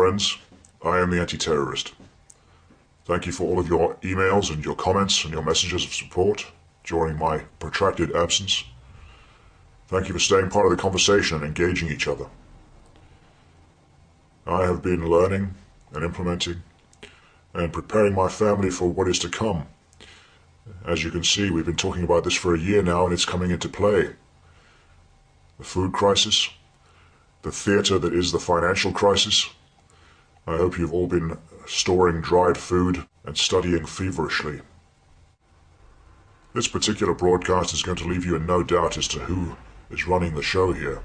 friends. I am the Anti-Terrorist. Thank you for all of your emails and your comments and your messages of support during my protracted absence. Thank you for staying part of the conversation and engaging each other. I have been learning and implementing and preparing my family for what is to come. As you can see, we've been talking about this for a year now, and it's coming into play. The food crisis, the theater that is the financial crisis. I hope you've all been storing dried food and studying feverishly. This particular broadcast is going to leave you in no doubt as to who is running the show here,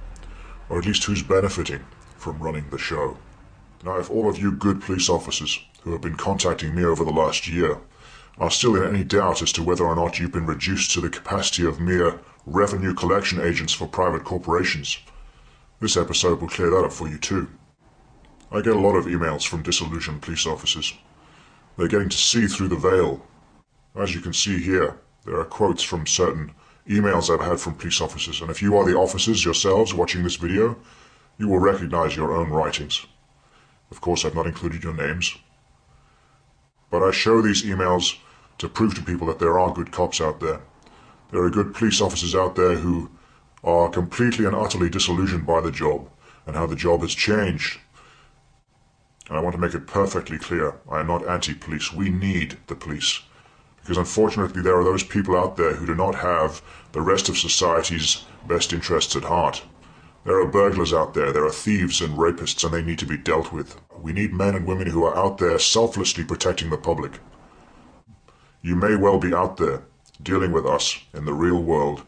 or at least who's benefiting from running the show. Now, if all of you good police officers who have been contacting me over the last year are still in any doubt as to whether or not you've been reduced to the capacity of mere revenue collection agents for private corporations, this episode will clear that up for you too. I get a lot of emails from disillusioned police officers. They're getting to see through the veil. As you can see here, there are quotes from certain emails I've had from police officers, and if you are the officers yourselves watching this video, you will recognize your own writings. Of course, I've not included your names. But I show these emails to prove to people that there are good cops out there. There are good police officers out there who are completely and utterly disillusioned by the job and how the job has changed. And I want to make it perfectly clear, I am not anti-police. We need the police. Because unfortunately there are those people out there who do not have the rest of society's best interests at heart. There are burglars out there, there are thieves and rapists, and they need to be dealt with. We need men and women who are out there selflessly protecting the public. You may well be out there dealing with us in the real world,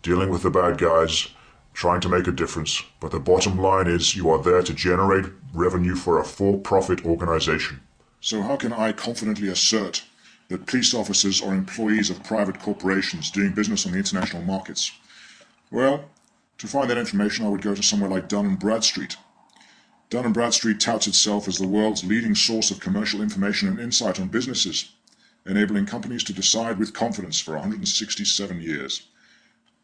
dealing with the bad guys, trying to make a difference, but the bottom line is you are there to generate revenue for a for-profit organization. So how can I confidently assert that police officers are employees of private corporations doing business on the international markets? Well, to find that information I would go to somewhere like Dun & Bradstreet. Dun & Bradstreet touts itself as the world's leading source of commercial information and insight on businesses, enabling companies to decide with confidence for 167 years.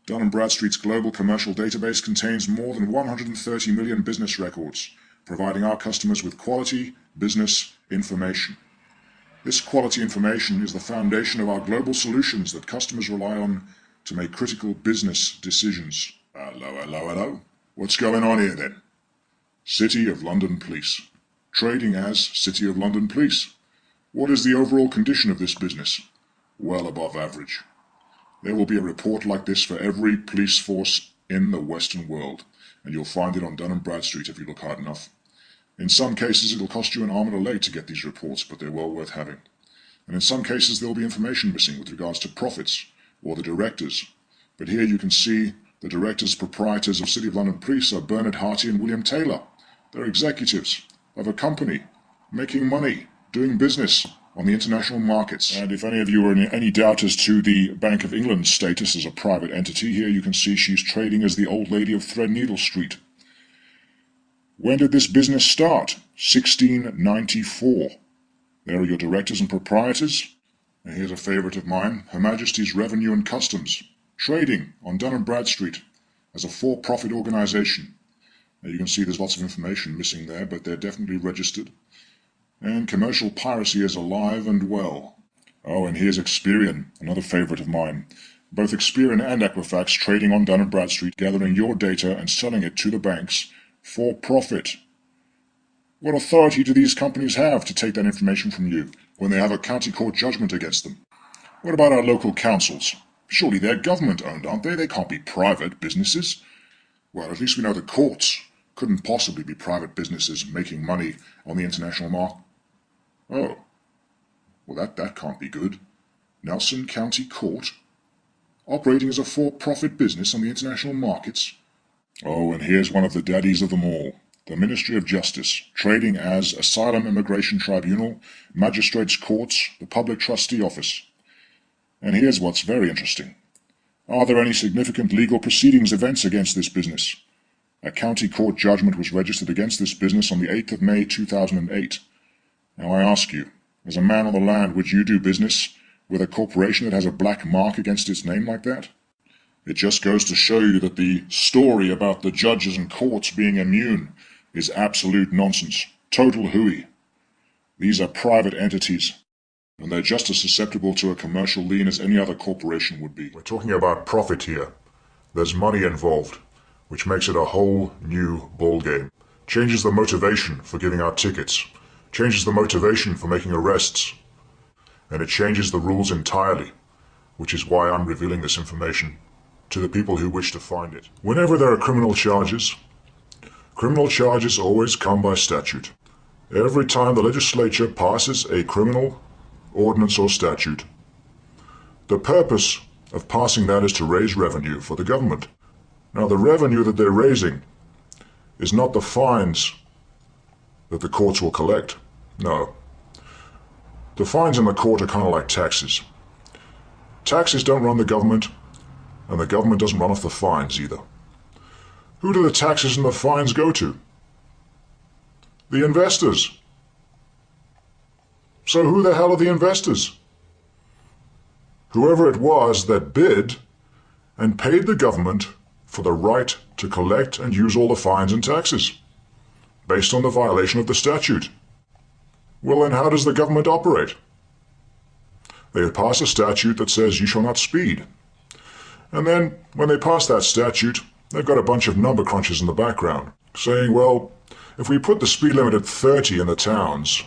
Dun & Bradstreet's global commercial database contains more than 130 million business records, providing our customers with quality business information. This quality information is the foundation of our global solutions that customers rely on to make critical business decisions. Hello. What's going on here then? City of London Police. Trading as City of London Police. What is the overall condition of this business? Well above average. There will be a report like this for every police force in the Western world, and you'll find it on Dun & Bradstreet if you look hard enough. In some cases it'll cost you an arm and a leg to get these reports, but they're well worth having. And in some cases there'll be information missing with regards to profits or the directors. But here you can see the directors, proprietors of City of London Police are Bernard Harty and William Taylor. They're executives of a company making money, doing business on the international markets. And if any of you are in any doubt as to the Bank of England's status as a private entity, here you can see she's trading as the old lady of Threadneedle Street. When did this business start? 1694. There are your directors and proprietors. And here's a favourite of mine, Her Majesty's Revenue and Customs, trading on Dun & Bradstreet as a for-profit organisation. Now you can see there's lots of information missing there, but they're definitely registered. And commercial piracy is alive and well. Oh, and here's Experian, another favourite of mine. Both Experian and Equifax trading on Dun & Bradstreet, gathering your data and selling it to the banks for profit. What authority do these companies have to take that information from you when they have a county court judgment against them? What about our local councils? Surely they're government-owned, aren't they? They can't be private businesses. Well, at least we know the courts couldn't possibly be private businesses making money on the international market. Oh, well that can't be good. Nelson County Court, operating as a for-profit business on the international markets. Oh, and here's one of the daddies of them all, the Ministry of Justice, trading as Asylum Immigration Tribunal, Magistrates Courts, the Public Trustee Office. And here's what's very interesting. Are there any significant legal proceedings events against this business? A county court judgment was registered against this business on the 8th of May 2008. Now I ask you, as a man on the land, would you do business with a corporation that has a black mark against its name like that? It just goes to show you that the story about the judges and courts being immune is absolute nonsense. Total hooey. These are private entities, and they're just as susceptible to a commercial lien as any other corporation would be. We're talking about profit here. There's money involved, which makes it a whole new ballgame. Changes the motivation for giving out tickets, changes the motivation for making arrests, and it changes the rules entirely, which is why I'm revealing this information to the people who wish to find it. Whenever there are criminal charges always come by statute. Every time the legislature passes a criminal ordinance or statute, the purpose of passing that is to raise revenue for the government. Now, the revenue that they're raising is not the fines that the courts will collect. No. The fines in the court are kind of like taxes. Taxes don't run the government, and the government doesn't run off the fines either. Who do the taxes and the fines go to? The investors. So who the hell are the investors? Whoever it was that bid and paid the government for the right to collect and use all the fines and taxes, based on the violation of the statute. Well, then how does the government operate? They pass a statute that says you shall not speed. And then, when they pass that statute, they've got a bunch of number crunchers in the background, saying, well, if we put the speed limit at 30 in the towns,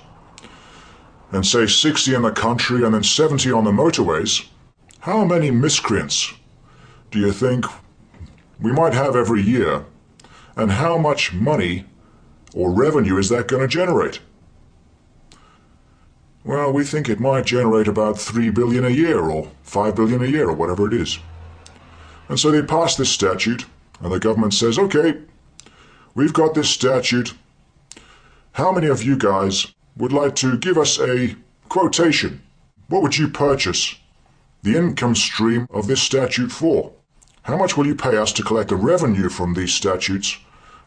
and say 60 in the country and then 70 on the motorways, how many miscreants do you think we might have every year, and how much money or revenue is that going to generate? Well, we think it might generate about 3 billion a year or 5 billion a year or whatever it is. And so they pass this statute, and the government says, okay, we've got this statute. How many of you guys would like to give us a quotation? What would you purchase the income stream of this statute for? How much will you pay us to collect the revenue from these statutes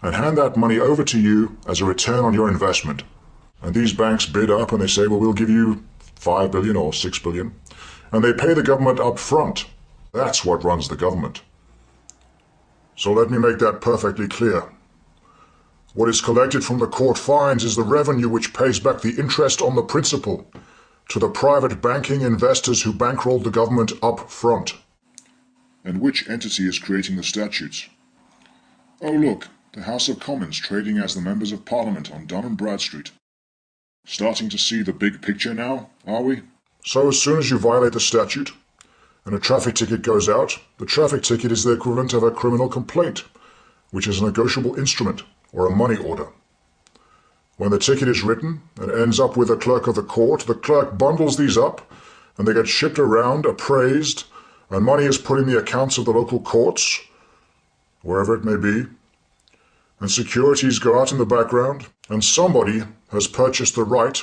and hand that money over to you as a return on your investment? And these banks bid up and they say, well, we'll give you 5 billion or 6 billion. And they pay the government up front. That's what runs the government. So let me make that perfectly clear. What is collected from the court fines is the revenue which pays back the interest on the principal to the private banking investors who bankrolled the government up front. And which entity is creating the statutes? Oh look, the House of Commons trading as the members of Parliament on Dun and Bradstreet. Starting to see the big picture now, are we? So as soon as you violate the statute and a traffic ticket goes out, the traffic ticket is the equivalent of a criminal complaint, which is a negotiable instrument or a money order. When the ticket is written and ends up with a clerk of the court, the clerk bundles these up and they get shipped around, appraised, and money is put in the accounts of the local courts, wherever it may be, and securities go out in the background, and somebody has purchased the right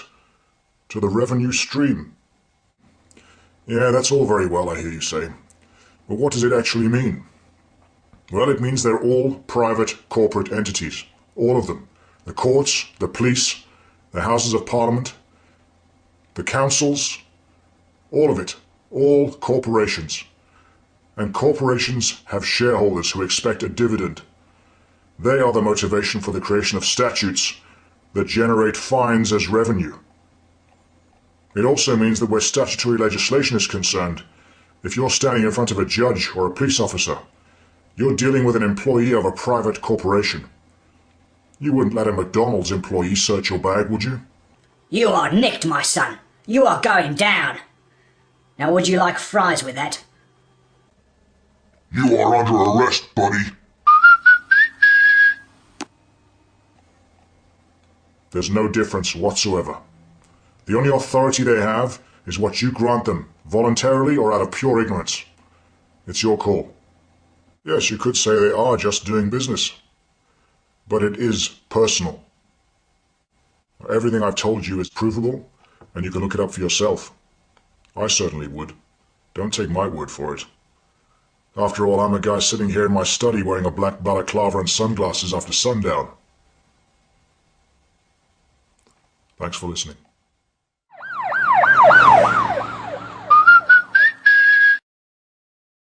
to the revenue stream. Yeah, that's all very well, I hear you say. But what does it actually mean? Well, it means they're all private corporate entities. All of them. The courts, the police, the Houses of Parliament, the councils, all of it. All corporations. And corporations have shareholders who expect a dividend. They are the motivation for the creation of statutes that generate fines as revenue. It also means that where statutory legislation is concerned, if you're standing in front of a judge or a police officer, you're dealing with an employee of a private corporation. You wouldn't let a McDonald's employee search your bag, would you? You are nicked, my son. You are going down. Now would you like fries with that? You are under arrest, buddy. There's no difference whatsoever. The only authority they have is what you grant them, voluntarily or out of pure ignorance. It's your call. Yes, you could say they are just doing business. But it is personal. Everything I've told you is provable, and you can look it up for yourself. I certainly would. Don't take my word for it. After all, I'm a guy sitting here in my study wearing a black balaclava and sunglasses after sundown. Thanks for listening.